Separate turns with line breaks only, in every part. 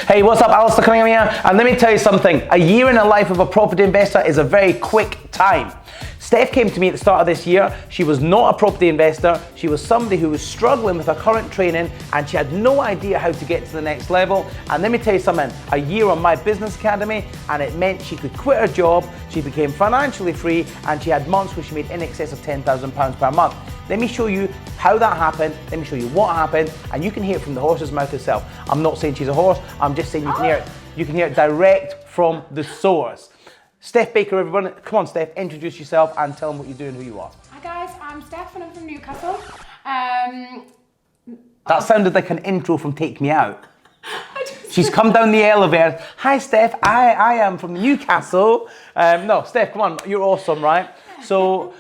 Hey, what's up? Alistair Cunningham here. And let me tell you something. A year in the life of a property investor is a very quick time. Steph came to me at the start of this year. She was not a property investor. She was somebody who was struggling with her current training and she had no idea how to get to the next level. And let me tell you something, a year on my business academy and it meant she could quit her job, she became financially free and she had months where she made in excess of £10,000 per month. Let me show you how that happened, let me show you what happened, and you can hear it from the horse's mouth itself. I'm not saying she's a horse, I'm just saying you can hear it direct from the source. Steph Baker, everyone. Come on, Steph, introduce yourself and tell them what you do and who you are.
Hi guys, I'm Steph and I'm from Newcastle.
That sounded like an intro from Take Me Out. She's come down the elevator. Hi, Steph, I am from Newcastle. No, Steph, come on, you're awesome, right? So,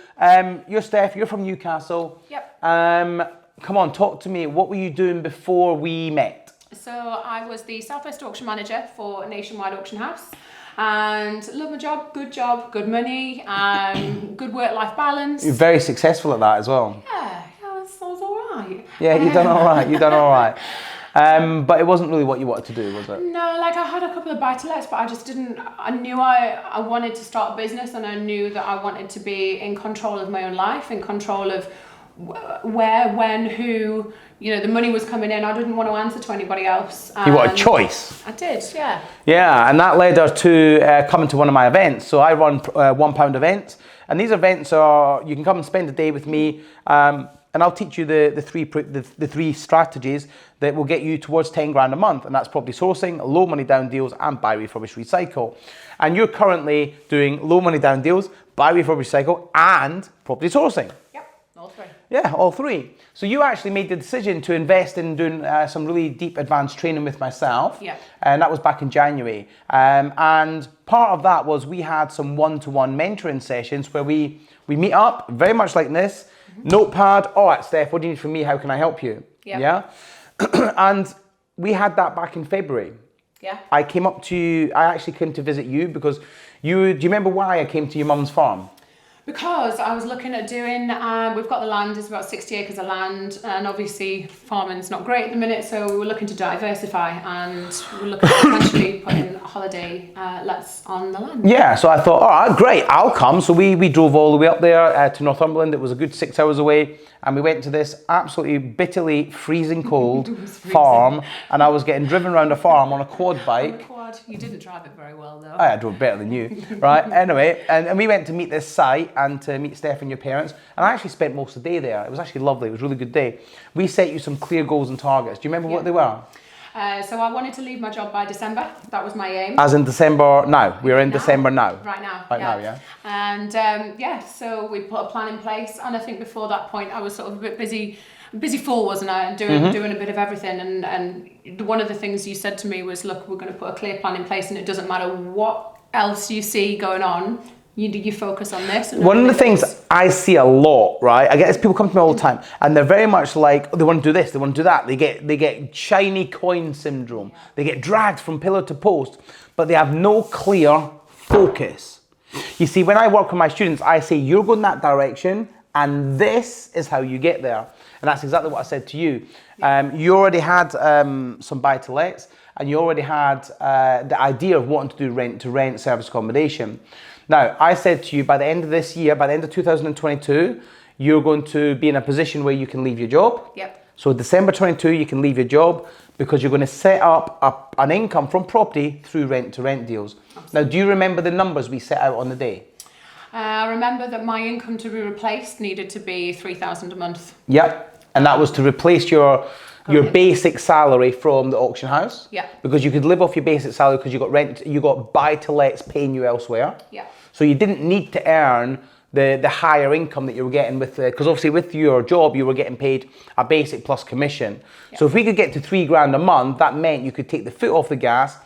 you're Steph, you're from Newcastle.
Yep.
Come on, talk to me. What were you doing before we met?
So I was the Southwest Auction Manager for a nationwide auction house. And love my job, good money, good work-life balance.
You're very successful at that as well.
Yeah, I was all right.
Yeah, you've done all right, you've done all right. But it wasn't really what you wanted to do, was it?
No, like I had a couple of buy-to-lets, but I just didn't, I knew I wanted to start a business and I knew that I wanted to be in control of my own life, in control of where, when, who, you know, the money was coming in. I didn't want to answer to anybody else.
You want a choice.
I did, yeah.
Yeah, and that led her to coming to one of my events. So I run £1 events, and these events are, you can come and spend a day with me, and I'll teach you the three strategies that will get you towards 10 grand a month, and that's property sourcing, low money down deals, and buy, refurbish, recycle. And you're currently doing low money down deals, buy, refurbish, recycle, and property sourcing.
All three.
Yeah, all three. So you actually made the decision to invest in doing some really deep advanced training with myself.
Yeah.
And that was back in January. And part of that was we had some one-to-one mentoring sessions where we meet up, very much like this, notepad, all right, Steph, what do you need from me? How can I help you?
Yeah.
And we had that back in February.
Yeah.
I actually came to visit you because do you remember why I came to your mum's farm?
Because I was looking at doing, we've got the land, it's about 60 acres of land, and obviously farming's not great at the minute, so we were looking to diversify and we were looking at potentially putting holiday lets on the land.
Yeah, so I thought, all right, great, I'll come. So we drove all the way up there to Northumberland. It was a good 6 hours away, and we went to this absolutely bitterly freezing cold farm, and I was getting driven around a farm on a quad bike.
You didn't drive it very well though.
I drove better than you, right? Anyway, and we went to meet this site and to meet Steph and your parents, and I actually spent most of the day there. It was actually lovely, it was a really good day. We set you some clear goals and targets. Do you remember what they were?
So I wanted to leave my job by December. That was my aim.
As in December now. We're in December now.
Right now.
Right now, yeah.
And so we put a plan in place. And I think before that point, I was sort of a bit busy fool, wasn't I? Doing a bit of everything. And one of the things you said to me was, look, we're going to put a clear plan in place and it doesn't matter what else you see going on. You focus on this. And
one of the things I see a lot, right? I guess people come to me all the time, and they're very much like, oh, they want to do this, they want to do that. They get shiny coin syndrome. They get dragged from pillar to post, but they have no clear focus. You see, when I work with my students, I say, you're going that direction, and this is how you get there. And that's exactly what I said to you. You already had some buy-to-lets, and you already had the idea of wanting to do rent-to-rent service accommodation. Now, I said to you, by the end of this year, by the end of 2022, you're going to be in a position where you can leave your job.
Yep.
So December 22, you can leave your job because you're going to set up an income from property through rent-to-rent deals. Absolutely. Now, do you remember the numbers we set out on the day?
I remember that my income to be replaced needed to be $3,000 a month.
Yep. And that was to replace your basic salary from the auction house.
Yeah.
Because you could live off your basic salary because you got buy-to-lets paying you elsewhere.
Yeah.
So you didn't need to earn the higher income that you were getting with because obviously with your job you were getting paid a basic plus commission. Yeah. So if we could get to $3 grand a month, that meant you could take the foot off the gas.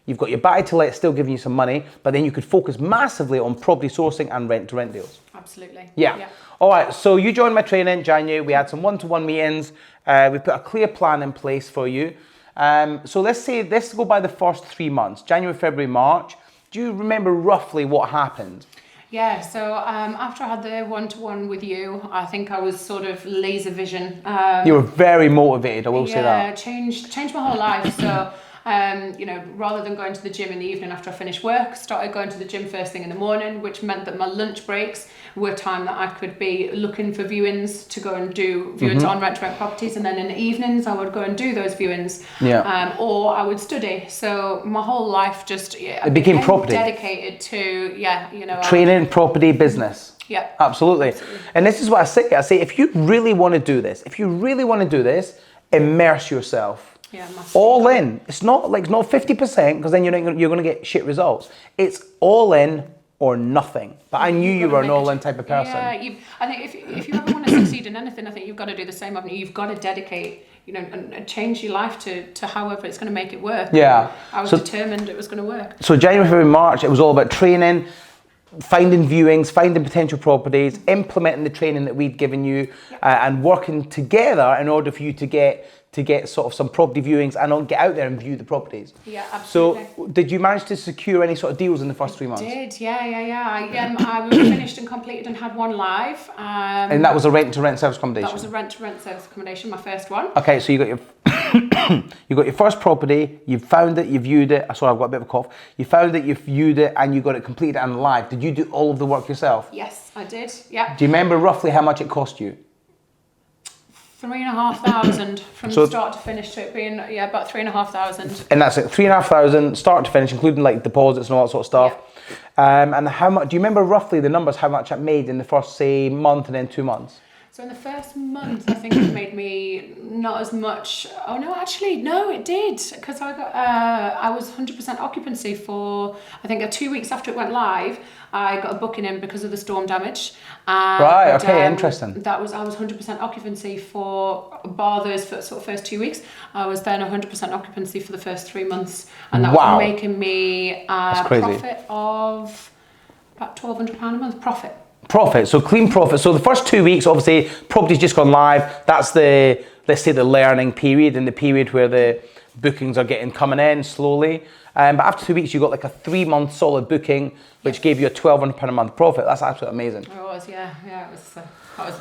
You've got your buy-to-let still giving you some money, but then you could focus massively on property sourcing and rent-to-rent deals.
Absolutely.
Yeah. All right, so you joined my training in January. We had some one-to-one meetings. We put a clear plan in place for you. So let's go by the first 3 months, January, February, March. Do you remember roughly what happened?
Yeah, so after I had the one-to-one with you, I think I was sort of laser vision.
You were very motivated, I will say that.
Yeah, changed my whole life. So Rather than going to the gym in the evening after I finished work, started going to the gym first thing in the morning, which meant that my lunch breaks were time that I could be looking for viewings to go and do viewings on rent-to-rent properties, and then in the evenings I would go and do those viewings, or I would study. So my whole life just
it became property,
dedicated to
training, property, business.
Yeah,
absolutely. And this is what I say, if you really want to do this, immerse yourself.
Yeah,
all in. It's not 50%, because then you're going to get shit results. It's all in or nothing. But I knew you were an all in type of person.
Yeah, I think if you ever want to succeed in anything, I think you've got to do the same. You've got to dedicate, and change your life to however it's going to make it work.
Yeah.
I was determined it was going to work.
So January, February, March, it was all about training, finding viewings, finding potential properties, implementing the training that we'd given you, and working together in order for you to get sort of some property viewings and get out there and view the properties.
Yeah, absolutely.
So did you manage to secure any sort of deals in the first 3 months?
I was finished and completed and had one live.
And that was a rent-to-rent service accommodation?
That was a rent-to-rent service accommodation, my first one.
Okay, so you got your first property, you found it, you viewed it. Sorry, I've got a bit of a cough. You found it, you viewed it, and you got it completed and live. Did you do all of the work yourself?
Yes, I did. Yeah.
Do you remember roughly how much it cost you?
3,500 from start to finish, to it being about 3,500.
And that's it, 3,500 start to finish, including like deposits and all that sort of stuff. Yeah. And how much? Do you remember roughly the numbers? How much it made in the first, say, month and then 2 months?
So in the first month, I think it made me not as much. Oh no, actually, no, it did, because I was 100% occupancy for, I think, 2 weeks after it went live. I got a booking in because of the storm damage.
Right. Okay. Interesting.
I was 100% occupancy for bar those first 2 weeks. I was then 100% occupancy for the first 3 months, and that was making me a profit of about £1,200 a month profit.
So clean profit. So the first 2 weeks, obviously, property's just gone live. That's let's say the learning period, and the period where the bookings are coming in slowly. But after 2 weeks, you got like a 3 month solid booking, which gave you a £1,200 a month profit. That's absolutely amazing.
It was, yeah. It was. I was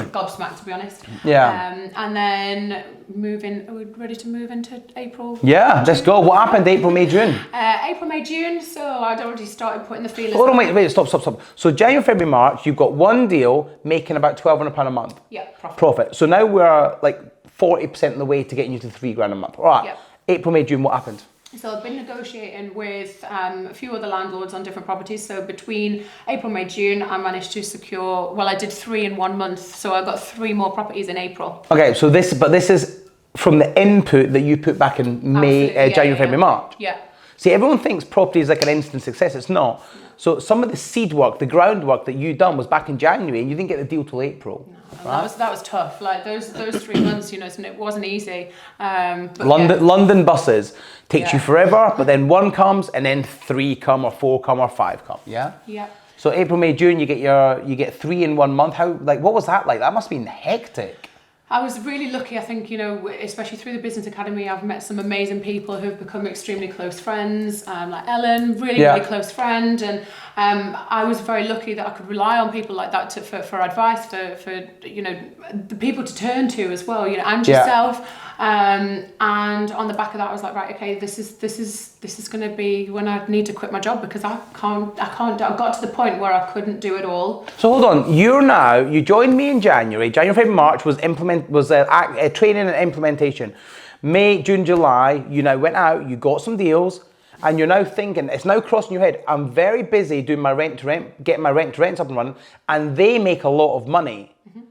gobsmacked, to be honest.
Yeah.
And then are we ready to move into April?
Yeah, let's go. What happened April, May, June?
April, May, June. So I'd already started putting the feelers.
Hold on, wait, stop. So January, February, March, you've got one deal making about £1,200 a month.
Yeah,
profit. So now we're like 40% of the way to getting you to £3,000 a month. All right. Yep. April, May, June, what happened?
So I've been negotiating with a few other landlords on different properties. So between April, May, June, I managed to secure, I did 3 in 1 month. So I got 3 more properties in April. Okay,
so this is from the input that you put back in January, February, March.
Yeah.
See, everyone thinks property is like an instant success. It's not. So some of the seed work, the groundwork that you done was back in January, and you didn't get the deal till April.
No, right? that was tough. Like those 3 months, it wasn't easy.
London buses takes you forever, but then 1 comes, and then 3 come, or 4 come, or 5 come. Yeah.
Yeah.
So April, May, June, you get 3 in 1 month. What was that like? That must have been hectic.
I was really lucky, I think, especially through the business academy, I've met some amazing people who've become extremely close friends, like Ellen, really close friend, and I was very lucky that I could rely on people like that for advice, for the people to turn to as well, and yourself. And on the back of that, I was like, right, okay, this is going to be when I need to quit my job, because I can't. I got to the point where I couldn't do it all.
So hold on, you joined me in January, February, March was training and implementation. May, June, July, you now went out, you got some deals, and you're now thinking, it's now crossing your head, I'm very busy doing my rent-to-rent, getting my rent-to-rents up and running, and they make a lot of money. Mm-hmm.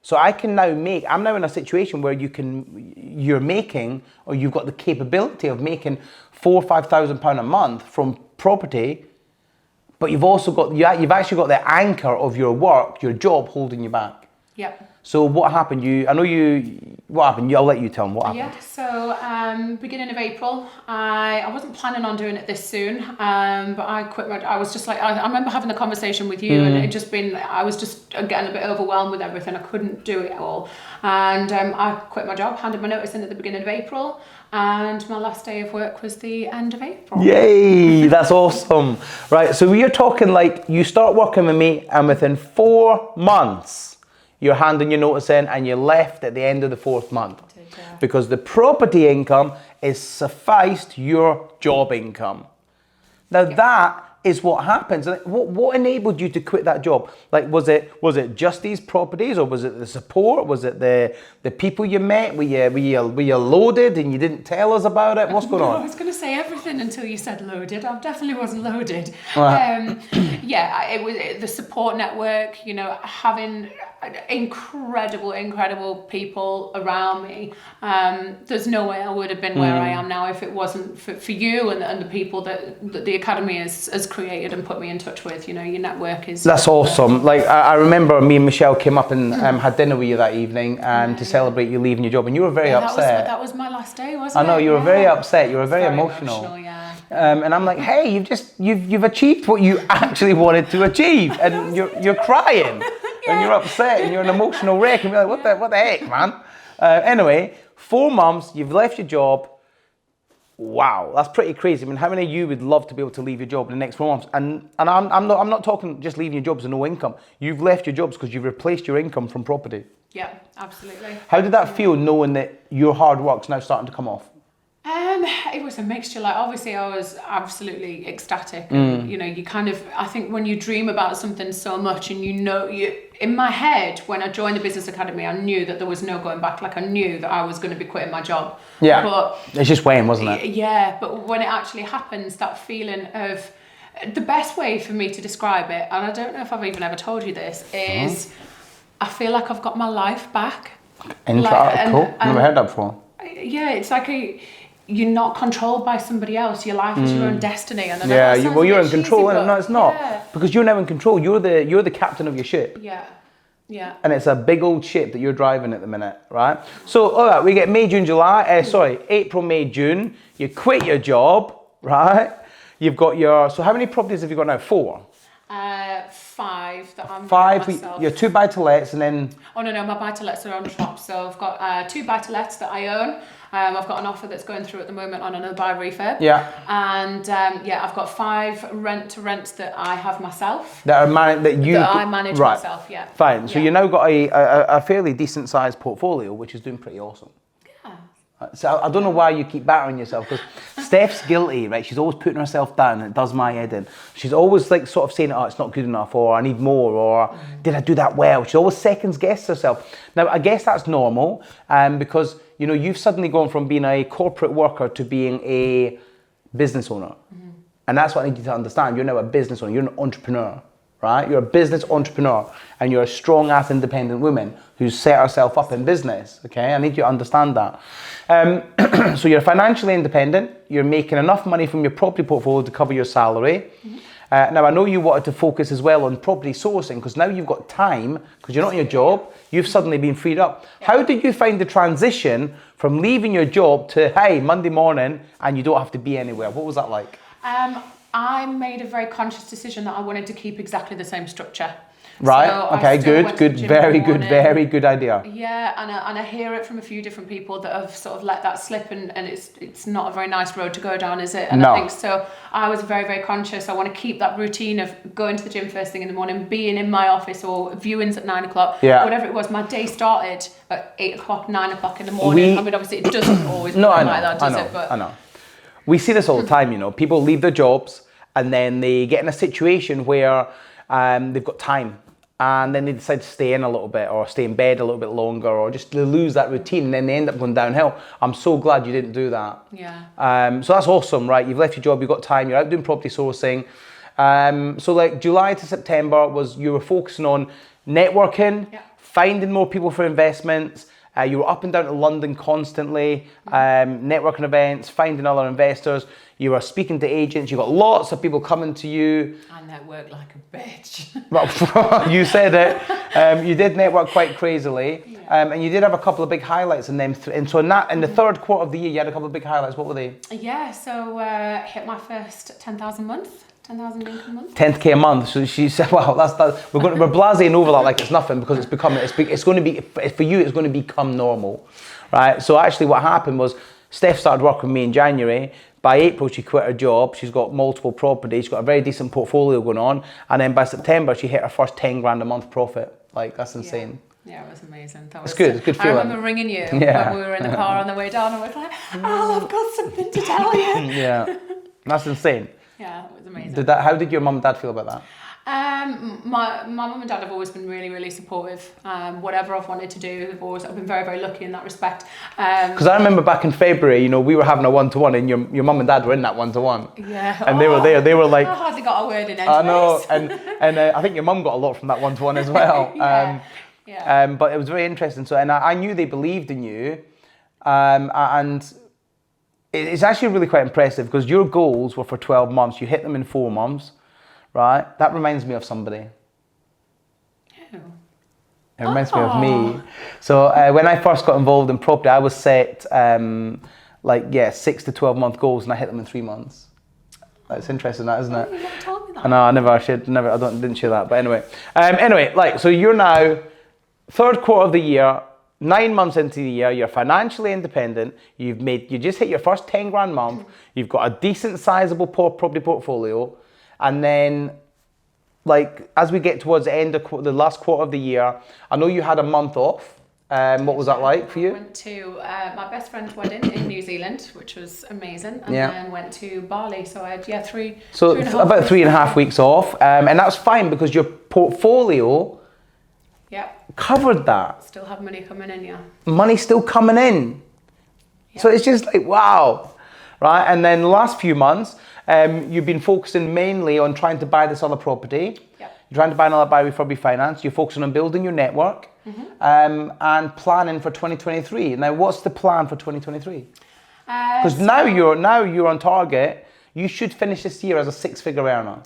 So I'm now in a situation where you're making, or you've got the capability of making £4,000 or £5,000 a month from property, but you've actually got the anchor of your work, your job, holding you back.
Yeah.
So what happened? What happened? I'll let you tell them what happened.
Yeah, so beginning of April, I wasn't planning on doing it this soon, but I quit I was just like, I remember having the conversation with you, and I was just getting a bit overwhelmed with everything. I couldn't do it all. And I quit my job, handed my notice in at the beginning of April, and my last day of work was the end of April.
Yay, that's awesome. Right, so you're talking like you start working with me, and within 4 months, you're handing your notice in, and you left at the end of the 4th month.
Yeah.
Because the property income is sufficed your job income. Now that is what happens. What enabled you to quit that job? Like, was it just these properties, or was it the support? Was it the people you met? Were you loaded and you didn't tell us about it? What's going on?
I was going to say everything until you said loaded. I definitely wasn't loaded.
Right.
It was the support network. Having incredible people around me. There's no way I would have been where I am now if it wasn't for you and the people that the academy has created and put me in touch with. Your network is...
That's awesome. Like, I remember me and Michelle came up and had dinner with you that evening to celebrate you leaving your job, and you were very upset.
That was my last day, wasn't it?
I know, you were very upset. You were very emotional.
Yeah.
And I'm like, hey, you've achieved what you actually wanted to achieve, and you're crying, and you're upset, and you're an emotional wreck, and you're like, what the heck, man? Anyway, 4 months, you've left your job. Wow, that's pretty crazy. I mean, how many of you would love to be able to leave your job in the next 4 months? And I'm not talking just leaving your jobs and no income. You've left your jobs because you've replaced your income from property.
Yeah, absolutely.
How did that feel, knowing that your hard work's now starting to come off?
It was a mixture. Like, obviously I was absolutely ecstatic. You kind of, I think when you dream about something so much, and in my head, when I joined the business academy, I knew that there was no going back. Like, I knew that I was going to be quitting my job.
Yeah.
But
it's just weighing, wasn't it?
Yeah. But when it actually happens, that feeling of, the best way for me to describe it, and I don't know if I've even ever told you this, is I feel like I've got my life back.
Cool. Never heard that before.
Yeah, it's like you're not controlled by somebody else. Your life is your own destiny. And
you're in control.
Cheesy,
No, it's not.
Yeah.
Because you're now in control. You're the captain of your ship.
Yeah.
And it's a big old ship that you're driving at the minute, right? So, all right, we get May, June, July. April, May, June. You quit your job, right? You've got so how many properties have you got now? 4?
5 that I'm
5.
myself.
Your 2 buy-to-lets, and then...
Oh no, my buy-to-lets are on top. So I've got 2 buy-to-lets that I own. I've got an offer that's going through at the moment on another buy refurb. Yeah. And I've got 5 rent-to-rents that I have myself.
That I manage
myself. Yeah.
Fine. So you now got a fairly decent sized portfolio, which is doing pretty awesome. So I don't know why you keep battering yourself, because Steph's guilty, right? She's always putting herself down, and it does my head in. She's always like sort of saying, oh, it's not good enough, or I need more, or did I do that well? She always seconds guesses herself. Now, I guess that's normal, because you've suddenly gone from being a corporate worker to being a business owner. And that's what I need you to understand. You're now a business owner, you're an entrepreneur. Right? You're a business entrepreneur, and you're a strong-ass independent woman who's set herself up in business, okay? I need you to understand that. So you're financially independent, you're making enough money from your property portfolio to cover your salary. Now, I know you wanted to focus as well on property sourcing, because now you've got time, because you're not in your job, you've suddenly been freed up. How did you find the transition from leaving your job to, hey, Monday morning, and you don't have to be anywhere? What was that like?
I made a very conscious decision that I wanted to keep exactly the same structure.
Right.
So
okay. Good. Very good idea.
Yeah, and I hear it from a few different people that have sort of let that slip, and it's not a very nice road to go down, is it? And
no.
I think so. I was very, very conscious. I want to keep that routine of going to the gym first thing in the morning, being in my office, or viewings at 9 o'clock.
Yeah.
Whatever it was, my day started at 8 o'clock, 9 o'clock in the morning. I mean, obviously, it doesn't always work like that, does it? But
I know. We see this all the time. People leave their jobs, and then they get in a situation where they've got time, and then they decide to stay in a little bit, or stay in bed a little bit longer, or just they lose that routine, and then they end up going downhill. I'm so glad you didn't do that.
Yeah.
So that's awesome, right? You've left your job, you've got time, you're out doing property sourcing. So like July to September you were focusing on networking, finding more people for investments. You were up and down to London constantly, networking events, finding other investors. You were speaking to agents. You got lots of people coming to you.
I network like a bitch.
Well, you said it. You did network quite crazily, and you did have a couple of big highlights in them. And so in the third quarter of the year, you had a couple of big highlights. What were they?
Yeah, so hit my first 10,000 month. 10,000 income a month.
10k a month. So she said, "Wow, we're blasing over that like it's nothing, because it's going to be for you. It's going to become normal, right?" So actually, what happened was Steph started working with me in January. By April, she quit her job. She's got multiple properties. She's got a very decent portfolio going on, and then by September, she hit her first 10 grand a month profit. Like, that's insane.
Yeah, it was amazing. That was
It's good. It's good feeling.
I remember ringing you when we were in the car on the way down, and we were like, "Oh, I've got something to tell you."
Yeah, that's insane.
Yeah, it was amazing.
How did your mum and dad feel about that?
My mum and dad have always been really, really supportive. Whatever I've wanted to do, I've been very, very lucky in that respect.
Because I remember back in February, you know, we were having a one-to-one, and your mum and dad were in that one-to-one.
Yeah.
And they were there. They were like,
I hardly got a word in.
I know, and I think your mum got a lot from that one-to-one as well.
Yeah.
But it was very interesting. So, and I knew they believed in you, and it's actually really quite impressive because your goals were for 12 months. You hit them in 4 months. Right, that reminds me of somebody.
Who?
It reminds me of me. So when I first got involved in property, I was set 6 to 12 month goals, and I hit them in 3 months. That's interesting, that isn't it?
You never told me that.
I know, didn't share that. But anyway, so you're now 3rd quarter of the year, 9 months into the year, you're financially independent. You just hit your first 10 grand month. You've got a decent, sizable property portfolio. And then, as we get towards the end of the last quarter of the year, I know you had a month off. What was that like for you?
I went to my best friend's wedding in New Zealand, which was amazing, and then went to Bali. So I had three.
So about 3.5 weeks off, and that's fine because your portfolio covered that.
Still have money coming in, yeah.
Money still coming in. Yep. So it's just like wow, right? And then the last few months. You've been focusing mainly on trying to buy this other property. Yep. You're trying to buy another buy before refinance. You're focusing on building your network and planning for 2023. Now, what's the plan for 2023? Because now you're on target. You should finish this year as a 6-figure earner.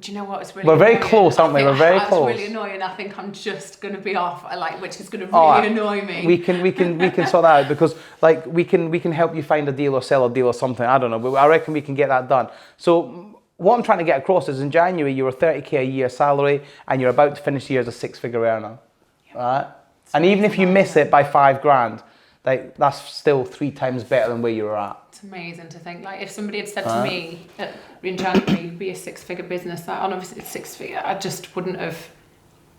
Do you know what? It's really
We're very
annoying.
close, aren't we? We're very close.
It's really annoying. I think I'm just going to be off, which is going to really annoy me.
We can sort that out because we can help you find a deal or sell a deal or something. I don't know, but I reckon we can get that done. So what I'm trying to get across is in January you were 30k a year salary and you're about to finish the year as a 6-figure earner, right? And even if you miss it by 5 grand, that's still 3 times better than where you were at.
It's amazing to think. If somebody had said to me in January, be a 6-figure business, and obviously it's 6-figure, I just wouldn't have.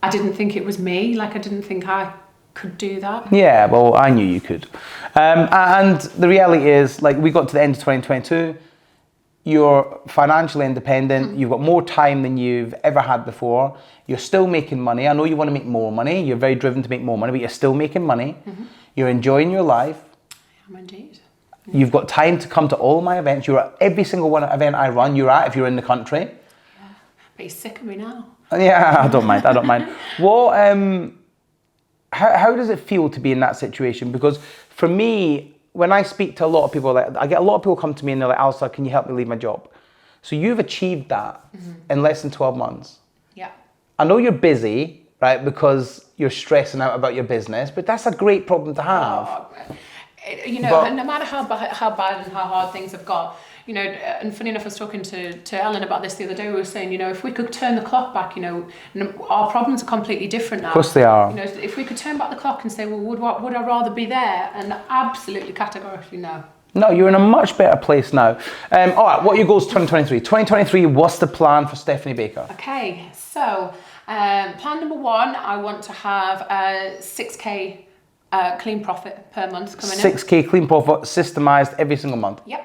I didn't think it was me. I didn't think I could do that.
Yeah, well, I knew you could. And the reality is, we got to the end of 2022. You're financially independent. You've got more time than you've ever had before. You're still making money. I know you want to make more money. You're very driven to make more money, but you're still making money. You're enjoying your life.
I am indeed.
You've got time to come to all my events. You're at every single event I run. You're at if you're in the country.
Yeah, but he's sick of me now.
Yeah, I don't mind. What? How does it feel to be in that situation? Because for me, when I speak to a lot of people, I get a lot of people come to me and they're like, Alistair, can you help me leave my job? So you've achieved that in less than 12 months.
Yeah.
I know you're busy, right? Because you're stressing out about your business, but that's a great problem to have.
No matter how bad and how hard things have got, and funny enough, I was talking to Ellen about this the other day. We were saying, if we could turn the clock back, our problems are completely different now.
Of course they are.
If we could turn back the clock and say, well, would I rather be there? And absolutely categorically no. No,
you're in a much better place now. All right, what are your goals 2023? 2023, what's the plan for Stephanie Baker?
Okay, so plan number 1, I want to have a 6k clean profit per month coming in. 6k
clean profit, systemized every single month.
Yep.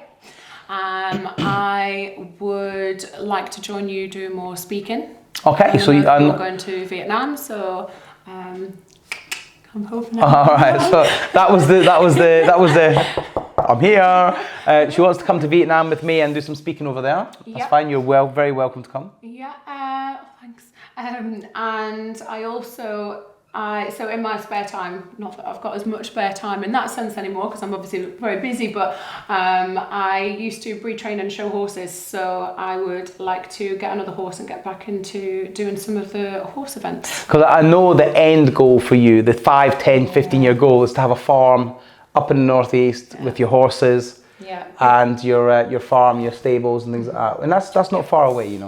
I would like to join you doing more speaking.
Okay, so
we're going to Vietnam, so I'm hoping.
All right, so that was the. I'm here. She wants to come to Vietnam with me and do some speaking over there. That's fine. You're very welcome to come.
Yeah. Thanks. And I also. So in my spare time, not that I've got as much spare time in that sense anymore because I'm obviously very busy, but I used to breed train and show horses, so I would like to get another horse and get back into doing some of the horse events. Because
I know the end goal for you, the 5, 10, 15-year goal is to have a farm up in the northeast with your horses and your farm, your stables and things like that. And that's not far away,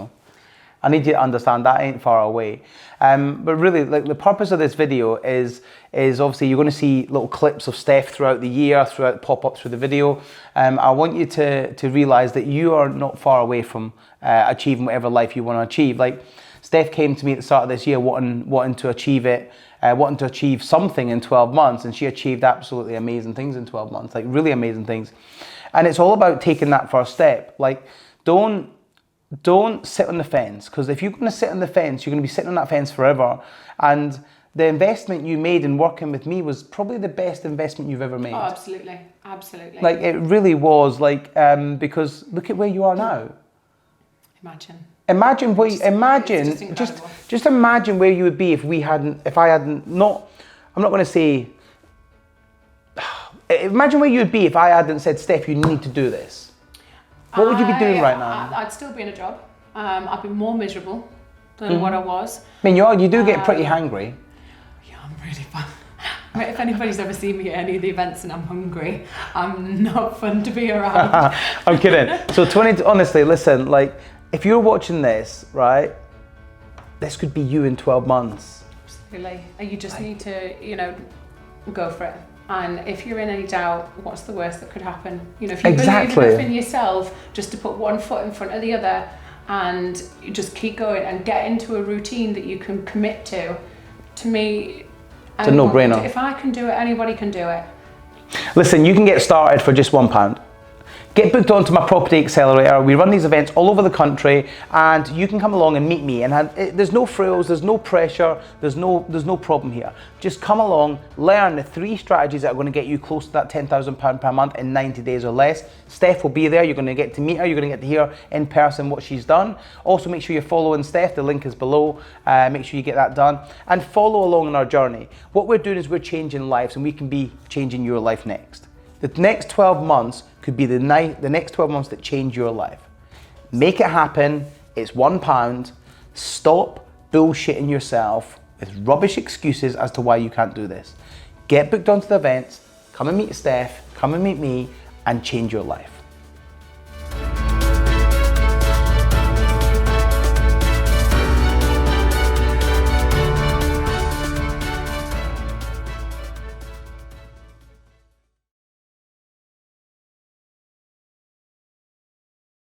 I need you to understand that ain't far away. But really, the purpose of this video is obviously you're going to see little clips of Steph throughout the year, pop up through the video. I want you to realize that you are not far away from achieving whatever life you want to achieve. Steph came to me at the start of this year wanting to achieve it wanting to achieve something in 12 months, and she achieved absolutely amazing things in 12 months, like really amazing things. And it's all about taking that first step. Like, don't sit on the fence, because if you're going to sit on the fence, you're going to be sitting on that fence forever. And the investment you made in working with me was probably the best investment you've ever made.
Oh, absolutely, absolutely.
Like, it really was, like, because look at where you are now. Imagine where just imagine where you would be if I hadn't not, I'm not going to say, imagine where you would be if I hadn't said, Steph, you need to do this. What would you be doing right now?
I'd still be in a job. I'd be more miserable than what I was.
I mean, you do get pretty hangry.
Yeah, I'm really fun. I mean, if anybody's ever seen me at any of the events and I'm hungry, I'm not fun to be around.
I'm kidding. So honestly, listen, like, if you're watching this, right, this could be you in 12 months.
Absolutely. You just need to, go for it. And if you're in any doubt, what's the worst that could happen? If you believe enough in yourself just to put one foot in front of the other and you just keep going and get into a routine that you can commit to me,
it's a no-brainer.
If I can do it, anybody can do it.
Listen, you can get started for just £1. Get booked onto my Property Accelerator. We run these events all over the country, and you can come along and meet me. And there's no frills, there's no pressure, there's no problem here. Just come along, learn the 3 strategies that are going to get you close to that £10,000 per month in 90 days or less. Steph will be there. You're going to get to meet her. You're going to get to hear in person what she's done. Also, make sure you're following Steph. The link is below. Make sure you get that done and follow along on our journey. What we're doing is we're changing lives, and we can be changing your life next. The next 12 months could be the next 12 months that change your life. Make it happen. It's £1. Stop bullshitting yourself with rubbish excuses as to why you can't do this. Get booked onto the events, come and meet Steph, come and meet me, and change your life.